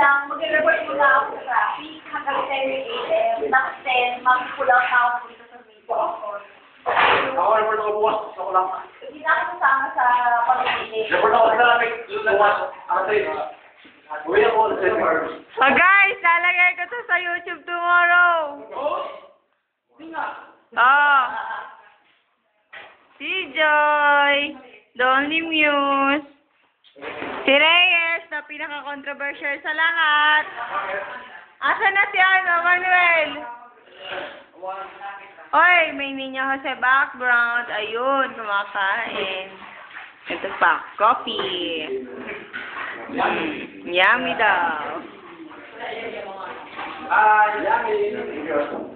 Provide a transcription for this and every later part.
lang, mag-report muna ako sa traffic hanggang 10 a.m. Tapos 10, mag-pull out na ako dito sa video. Ako report ako bukas. Ako lang. Hindi na ako kasama sa pag-ibig. Report ako sa traffic. Bukas. Ate. Uwi ako. Oh guys, lalagay ko to sa YouTube tomorrow. Hindi nga. Oh. Si Joy, the only muse. Si Reyes, na pinaka-controversial sa lahat. Asa na si Manuel? Oy, may ninya sa background. Ayun, kumakain. Ito pa, coffee. Yummy daw. Yummy.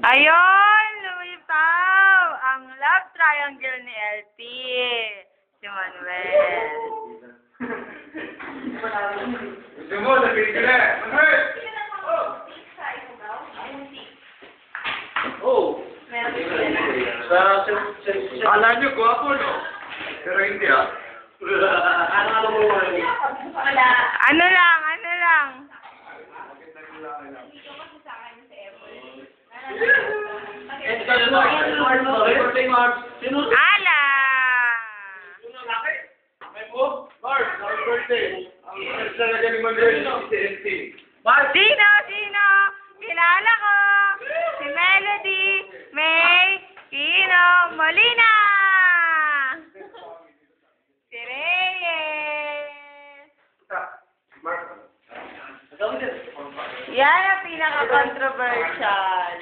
Ayun, lumitaw. Ang love triangle ni LT. Si Manuel. Gusto mo, sabihin ka na. Manuel! Oh! Kala nyo, guwapo, no? Pero hindi, ah. Ano mo? Ano lang. Ala! Happy birthday! Ang birthday na galing Manuel, si LT. Sino? Kilala ko. Si Melody, May, Kino, Molina. Si Reyes. Yan ang pinaka-controversial.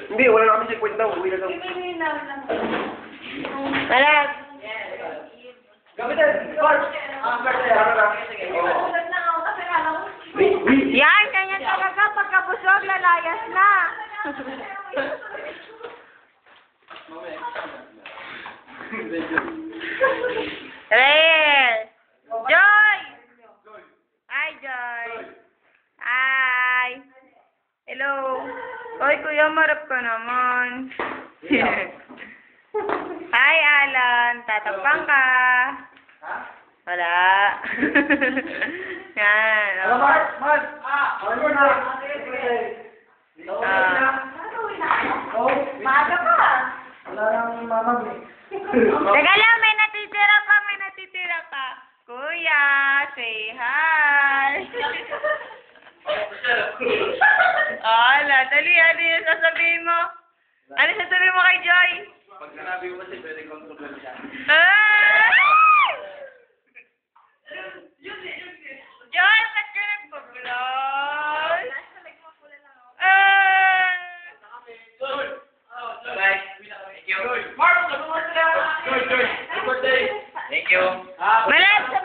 Hindi, wala na kami checkpoint daw. Uwi na daw. Malag. Gamitin! George! Ang birthday, ano lang? Yan, kanya talaga. Pagkabusog, lalayas na. Reyes. Joy! Hi, Joy. Hi. Hello. Hoy, kuya, marap ka naman. Hi, Alan. Tatapang ka. Wala. Yan. Ano, Mark? Mark! Ano na? Maaga ka. Wala nang mamag eh. Teka lang, may natitira pa. Kuya, say hi. Ala, dali, ano yung sasabihin mo? Ano sasabihin mo kay Joy? Pag sinabi ko kasi, pwede controversial. Joy, ba't ka nagpa-vlog? Thank you. Mark, happy birthday! Happy birthday! Thank you. Malap sa